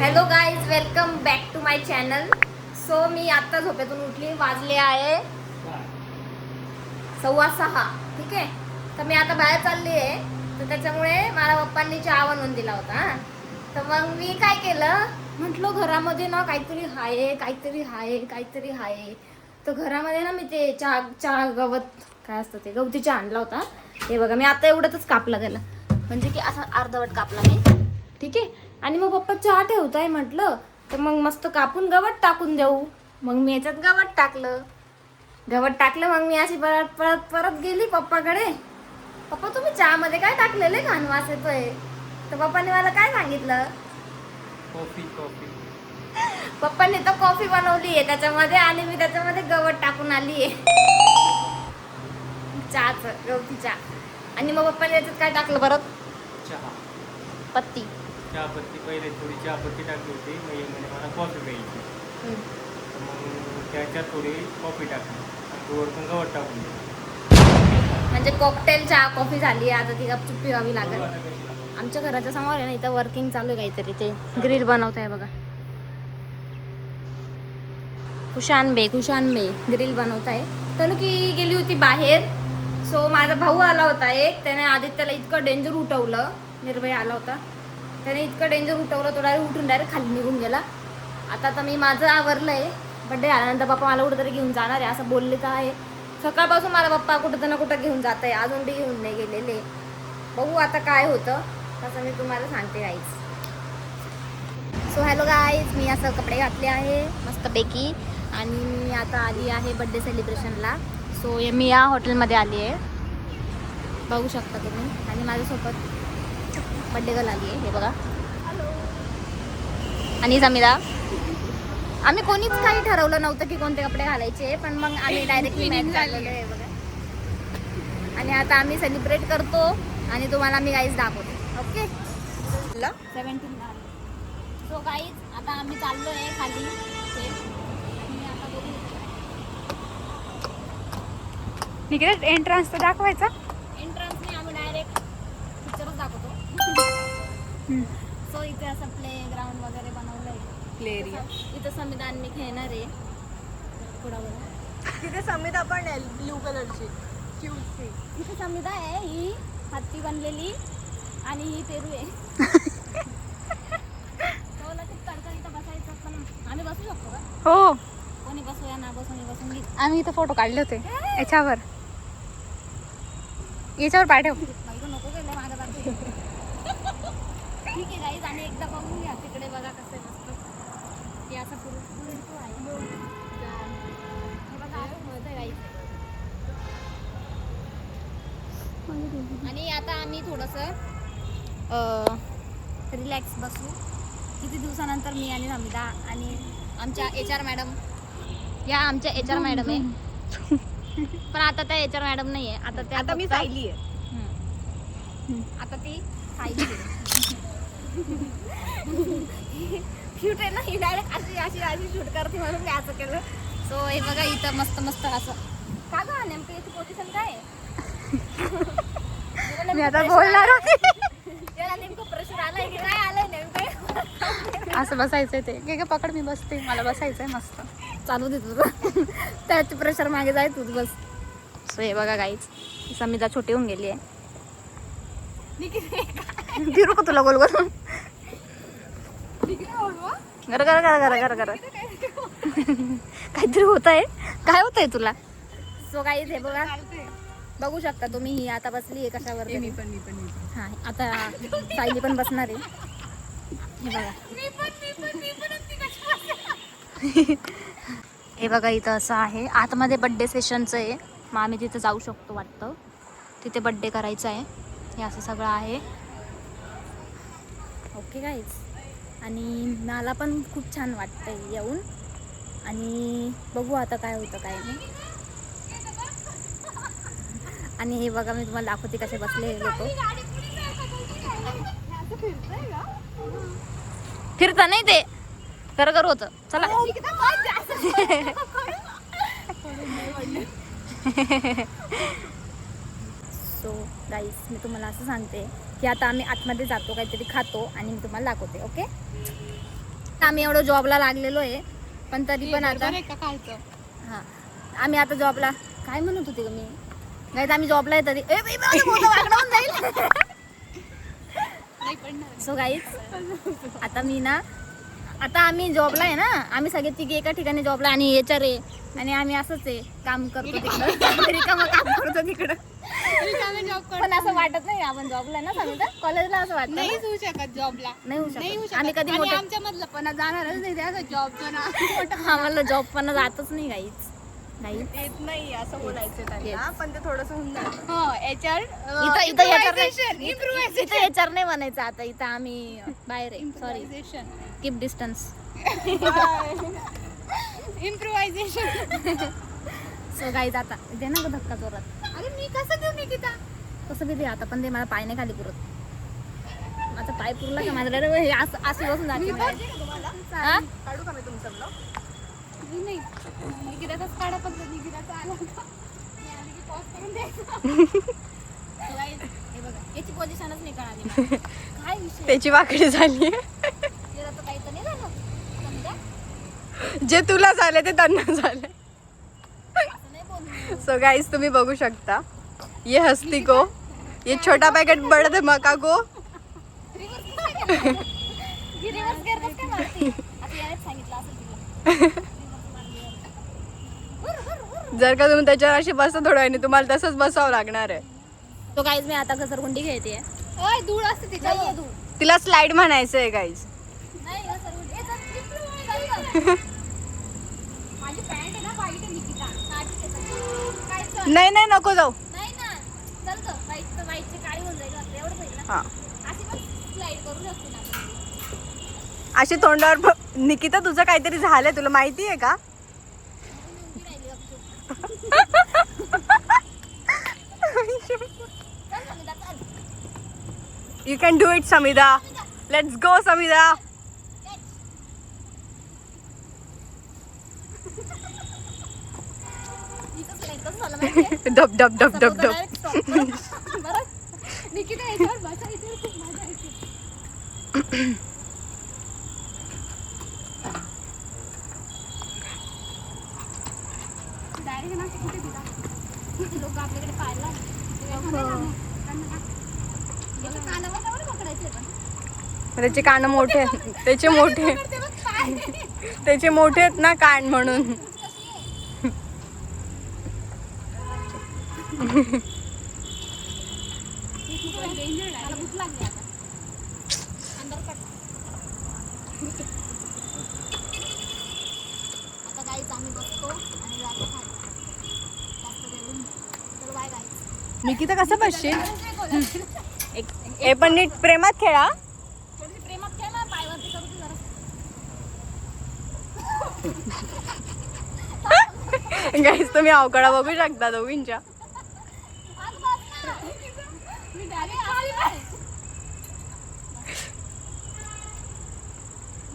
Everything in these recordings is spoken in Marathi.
Hello guys, welcome back to my channel. So मी आत्ता झोपेतून उठली, वाजले आहे 6:15. ठीक आहे, तर मी आता बाहेर चालली आहे. तर त्याच्यामुळे मला पप्पांनी चहा बनवून दिला होता. तर मग मी काय केलं, म्हटलं घरामध्ये ना काहीतरी आहे. तर घरामध्ये ना मी ते चहा गवत काय असतं ते गवती चहा आणला होता. हे बघा, मी आता एवढंच कापला त्याला, म्हणजे की असा अर्धवट कापला मी. ठीक आहे, आणि मग पप्पा चहा ठेवताय म्हटलं, तर मग मस्त कापून गवत टाकून देऊ. मग मी याच्यात गवत टाकलं. मग मी अशी परत गेली पप्पाकडे. पप्पा, तुम्ही चहामध्ये काय टाकलेलं घाण वास येतोय. तर पप्पाने मला काय सांगितलं, कॉफी. पप्पांनी तर कॉफी बनवली आहे त्याच्यामध्ये, आणि मी त्याच्यामध्ये गवत टाकून आली आहे चहाचं, गवती चहा. आणि मग पप्पाने याच्यात काय टाकलं परत, चहा पत्ती. चहापत्ती पहिले थोडी चहापत्ती टाकली होती, म्हणजे मला कॉफी प्यायची. तर मग त्याच्यात थोडी कॉफी टाकली आणि वरतून गवत टाकून दिलं. म्हणजे कॉकटेल चहा कॉफी झाली. आता ती गपचूप पिवावी लागेल. आमच्या घराच्या समोर आहे ना, इथं वर्किंग चालू आहे काहीतरी, ते ग्रिल बनवत आहे बघा. खुशानबे ग्रिल बनवत आहे. तनु की गेली होती बाहेर. सो माझा भाऊ आला होता एक, त्याने आदित्यला इतकं डेंजर उठवलं. निर्भय आला होता, त्याने इतकं डेंजर उठवलं, तो डायरेक्ट उठून डायरेक्ट खाली निघून गेला. आता मी माझं आवरलंय. बड्डे आल्यानंतर पप्पा मला कुठेतरी घेऊन जाणार आहे असं बोलले तर आहे. सकाळपासून मला पप्पा कुठं ना कुठं घेऊन जात आहे, अजून बी घेऊन नाही गेलेले. बघू आता काय होतं, तसं मी तुम्हाला सांगते गाईज. सो हॅलो गाईज, मी असं कपडे घातले आहे मस्तपैकी, आणि मी आता आली आहे बड्डे सेलिब्रेशनला. सो मी या हॉटेलमध्ये आली आहे, बघू शकता तुम्ही. आणि माझ्यासोबत बड्डे गर्ल आली आहे, हे बघा. आणि समीरा. आम्ही कोणीच काही ठरवलं नव्हतं की कोणते कपडे घालायचे, पण मग आम्ही डायरेक्टली मॅच झालेलं आहे बघा. आणि आता आम्ही सेलिब्रेट करतो आणि तुम्हाला मी गाईज दाखवतो. ओके, 17 सो गाईज आता आम्ही चाललो आहे खाली. तिकडे एंट्रन्स तर दाखवायचा. एंट्रन्स नाही, आम्ही डायरेक्ट पिक्चरच दाखवतो. सो इथे असं प्ले ग्राउंड वगैरे बनवलंय. Play area. इथं संविधान मी खेळणार आहे थोडा वेळ. तिथे समिता पण आहे, ब्लू कलरची क्यूट. इथे संविधा आहे, ही हत्ती बनलेली, आणि ही पेरू आहे. इथं बसायचं, पण आम्ही बसू शकतो का? हो, कोणी बसूया ना बसून घे. आम्ही इथं फोटो काढले होते याच्यावर पाय ठेव. नको गेलं माझ्या बाजू. ठीक आहे गाईज, आणि एकदा बघून घ्या तिकडे, बघा कसं आहे मस्त. हे असं पुढे आहे, हे बघा असं मस्त आहे गाईज. आणि आता आम्ही थोडंसं रिलॅक्स बसू. किती दिवसानंतर मी आणि हमिदा आणि आमच्या HR मॅडम, या आमच्या HR मॅडम आहे. पण आता त्या HR मॅडम नाही आहे, आता मी सायली आहे. आता ती सायली क्यूट आहे ना ही, डायरेक्ट अशी शूट करते म्हणून मी असं केलं. सो हे बघा, इथं मस्त असं. का गं, नेमकं याची पोझिशन काय आहे? मी आता बोलणार होते. त्याला नेमकं प्रेशर आलंय की काय आलंय नेमकं? असं बसायचंय ते. घे पकड, मी बसते. मला बसायचंय मस्त. चालू दे तुझं. त्याची प्रेशर मागे जाय तूच बस. सो हे बघा गाईच, समिता छोटी होऊन गेली आहे. फिरू का तुला गोल गोल? घर काहीतरी होत आहे. काय होत आहे तुला? सो गाईज हे बघा, बघू शकता तुम्ही, ही आता बसली आहे कशावर. हा, आता सायली पण बसणार आहे. हे बघा, हे बघा इथं असं आहे. आतमध्ये बड्डे सेशनचं आहे, मग आम्ही तिथं जाऊ शकतो वाटतं. तिथे बड्डे करायचा आहे. हे असं सगळं आहे. ओके गाईज, आणि मला पण खूप छान वाटतंय येऊन. आणि बघू आता काय होतं काय नाही. आणि हे बघा, मी तुम्हाला दाखवते कसे बसले हे लोक. फिरता नाही ते, घर होतं. चला. सो गाईस, मी तुम्हाला असं सांगते की आता आम्ही आतमध्ये जातो, काहीतरी खातो, आणि मी तुम्हाला दाखवते. ओके. आम्ही एवढं जॉबला लागलेलो आहे पण तरी पण आता हा आम्ही आता जॉबला काय म्हणत होते ग मी गाईज आम्ही जॉबला आहे तरी ए बाई, माझं बोटं वाकडं होऊन जाईल. सो गाईज आता मी ना आता आम्ही जॉबला आहे ना आम्ही सगळे तिघे एका ठिकाणी जॉबला आणि एचआर आहे आणि आम्ही असंच आहे काम करतो तिकडं रिकामं काम करतो तिकडं पण असं वाटत नाही आपण जॉबला आहे ना सगळं कॉलेजला असं वाटत नाही होऊ शकत जॉबला नाही होऊ शकत आम्ही कधी मोठे आमच्या मधलं पण जाणारच नाही त्या जॉब आम्हाला जॉब पण जातच नाही गाईच गाईच येत नाही असं बोलायचं त्यांना पण ते थोडंसं होऊन जातं हो इथं एचआर नाही म्हणायचं आता इथं आम्ही बाहेर आहे sorry keep distance improvisation so guys आता दे ना ग धक्का जोरात अरे मी कसं देऊ निकिता कसं बी दे आता पण ते मला पाय नाही खाली पुरत माझा पाय पुरला का माझ्या हे असं असं बसून जाते हा? काढू का मी तुमचं ब्लॉग नाही निकिताचाच काढा पण निकिताचा आला होता पॉज करून द्यायचा So guys, हे बघा याची पोझिशनच नाही कळाली मला. काय विषय त्याची वाकडी झाली हे आता काही तर नाही झालं समजा जे तुला झाले ते त्यांना झाले. असं नाही बोलू सो गाइस तुम्ही बघू शकता ये हस्ती को ये छोटा पैकेट बड़ा धमाका को रिवर्स करतच काय मारती आता यानेच सांगितलं असेल तिला जर का तुम्ही त्याच्यावर अशी बसा थोड्या वेळाने तुम्हाला तसंच बसावं लागणार आहे. तो गाईज मी आता घसरगुंडी खेळते ओय धूळ असते तिच्या तिला स्लाइड म्हणायचं आहे गाईज. नाही घसरगुंडी ए, चल. माझी पॅन्ट आहे ना वाईट आहे निकिता काय चल नाही नाही नको जाऊ. नाही ना चल ग वाईटची काळी होऊन जाईल आपल्या एवढं होईल ना हा अशी पण स्लाईड करू शकते ना आपण. अशी तोंडावर निकिता तुझं काहीतरी झालंय तुला माहिती आहे का? उभी राहिली गपचूप. चल समिता, चल. You can do it Samidha. Let's go Samidha. हिचं slide कसं झालं माहितीये? डब डब डब डब समोरचा डब. direct stop करून. बरं? निकिता याच्यावर बसायचं खूप मजा येते डायरेक्ट ना कुठे दिला किती लोक आपल्याकडे पाहायला याला कानावर एवढं पकडायचे पण त्याचे कान मोठे आहेत. त्याचे मोठे त्याचे मोठे आहेत ना कान म्हणून. मला भूक लागली आता अंदर कट आता गाईच आम्ही बसतो आणि जातो खात जास्त वेळ होऊन जाईल. तर बाय गाईच निकिता कसं बसशील? हे पण नीट प्रेमात खेळा. थोडीशी प्रेमात खेळ ना पायवरती करू जरा गाईस तुम्ही अवकाळा बघू शकता दोघींच्या. आज बस ना. मी डायरेक्ट आली बाय.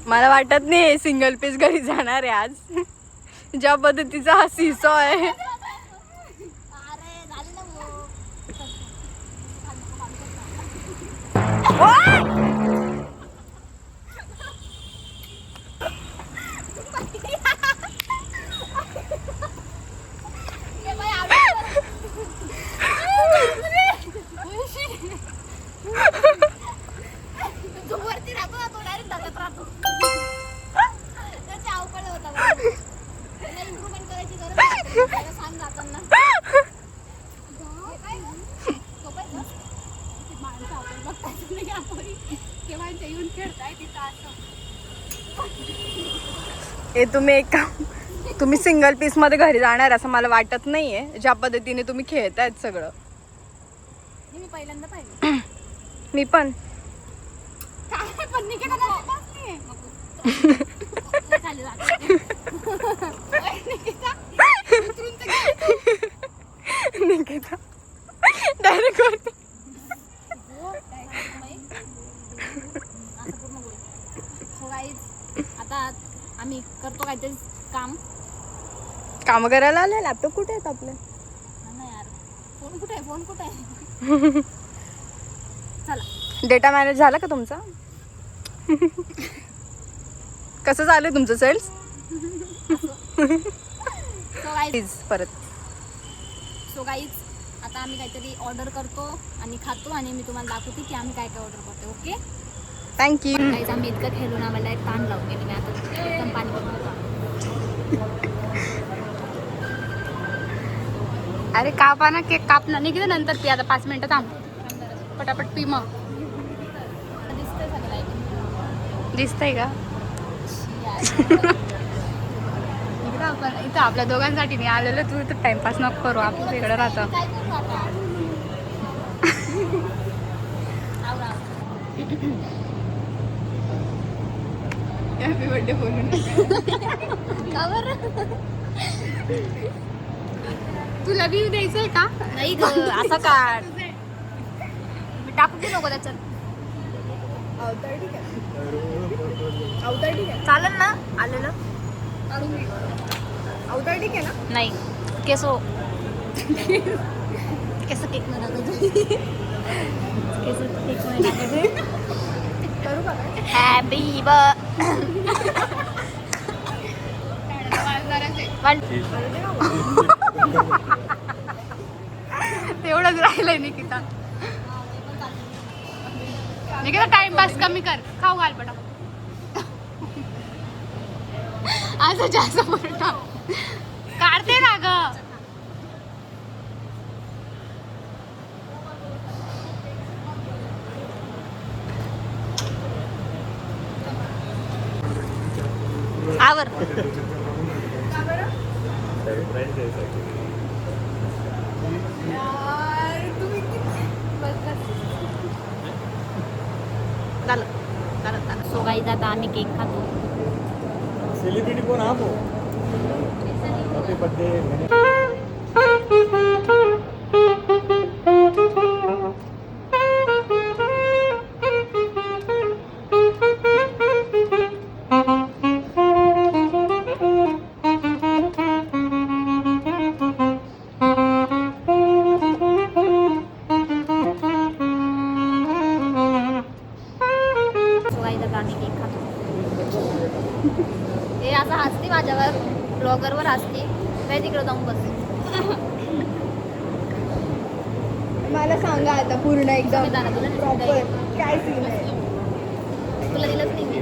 मला वाटत नाही सिंगल पीस घरी जाणार आहे आज. ज्या पद्धतीचा हा सीसॉ आहे. अरे झाली ना वो. ये बाई आवडलं. जो वरती राहतो ना तो डायरेक्ट धकत राहतो. त्याची अवकळ होता बघ. त्याला इम्प्रूव्हमेंट करायची गरज आहे. त्याला सांग जाताना. काय गं? सोपं आहे का? ते माणसं आपण बघतायचं नाही आपण केव्हा येऊन खेळताय तिथं असं हे तुम्ही एक काम तुम्ही सिंगल पीस मध्ये घरी जाणार असं मला वाटत नाहीये. ज्या पद्धतीने तुम्ही खेळतायत सगळं. हे मी पहिल्यांदा पाहिलं. मी पण काय पण निकिता बसली लय खाली जाते. निकिता निकिता डायरेक्ट वरती. हो, काय करायचं बाई? असं पूर्ण बोल. So guys, आता आम्ही करतो काहीतरी काम. काम करायला आले. लॅपटॉप कुठे आहेत आपले? हा ना यार. फोन कुठे आहे? फोन कुठे आहे? चला. डेटा मॅनेज झाला का तुमचा? कसं चालू आहे तुमचं सेल्स? सो गाईज प्लीज परत. आता आम्ही काहीतरी ऑर्डर करतो आणि खातो आणि मी तुम्हाला दाखवते की आम्ही काय काय ऑर्डर करतो. Okay thank you. गाईज, आम्ही इतकं खेळून आम्हाला एक ताण लावून गेली. मी आता एकदम पाणी करून देतो. अरे कापा ना केक, कापणं निघलं नंतर पी. आता 5 मिनिटं थांब, पटापट पी. मग दिसतंय सगळं lighting. दिसतंय का? इकडं आपण इथं आपल्या दोघांसाठी नाही आलेलो. तू तर टाइमपास नको करू, आपण इकडे राहतो. काय करू आता? आवरा. हॅपी बर्थडे बोलून का बरं? तुला व्ह्यू द्यायचंय का? नाही ग, असं काढ. मी टाकू की नको त्याच्यात? चालेल ना आलेलं? अवतार ठीक आहे ना? नाही केसो केसं केक नाही टाकायचं. केसं केक नाही टाकायचं. करू का? हॅपी तेवढंच राहिलंय निकिता. निकिता टाइमपास कमी कर, खाऊ घाल पटा. असं जास्त पडता काढते ना ग. आवर. सो गाईज, आता आम्ही केक खातो. सेलिब्रिटी कोण हा भाऊ? Happy birthday. सो गाईज, आता आम्ही केक खातो. हे असं हसते माझ्यावर, ब्लॉगरवर हसते. काय तिकडे जाऊन बस. मला सांगा आता पूर्ण एकदम मी जाणार तुला प्रॉपर काय सीन आहे. तुला दिलंच नाही मी.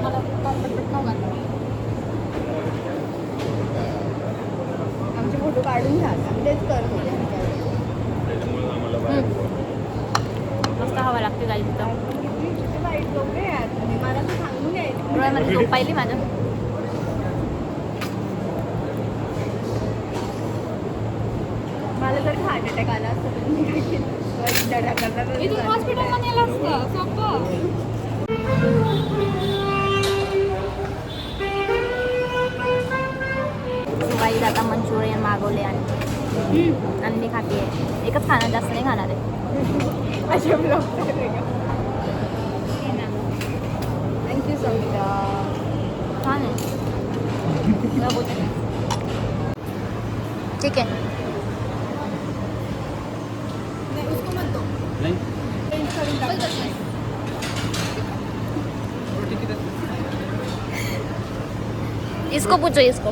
मला पटपट खाऊ घाल. आमचे फोटो काढून घ्या, तेच करतो. मस्त हवा लागते गाईज तिथं. वाईट लोक आहे यार, मला तर सांगून यायचं. डोळ्यामध्ये झोप पाहिली माझ्या. मला जर हार्ट अटॅक आला असता तर मी काय केलं? इथून हॉस्पिटलला नेलं असतं सोपं. गाईज, आता मंचुरियन मागवले आणि मी खाते. एकच खाणार, जास्त नाही खाणार आहे. अशा ब्लॉग थँक्यू समिता. छान आहे. ठीक आहे. इसको पूछो, इसको.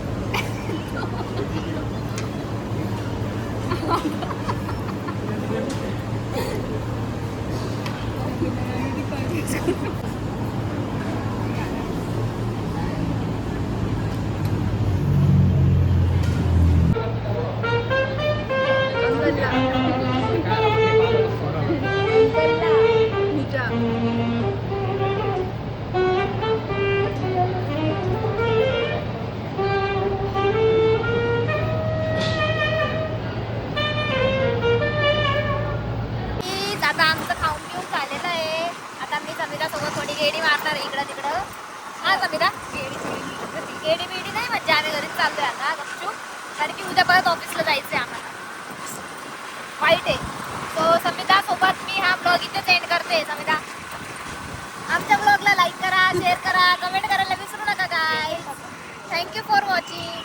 आता आमचं खाऊन पिऊन झालेलं आहे. आता मी समितासोबत थोडी गेडी मारणार इकडं तिकडं. हा समिता, गेडी बिडी नाही म्हणजे आम्ही घरीच चाललोय आता गपचूप. कारण की उद्या परत ऑफिसला जायचं आहे आम्हाला. वाईट आहे. सो समितासोबत मी हा ब्लॉग इथेच एंड करते. समिता, आमच्या ब्लॉगला लाईक करा, शेअर करा, कमेंट करायला विसरू नका गाईज. Thank you for watching.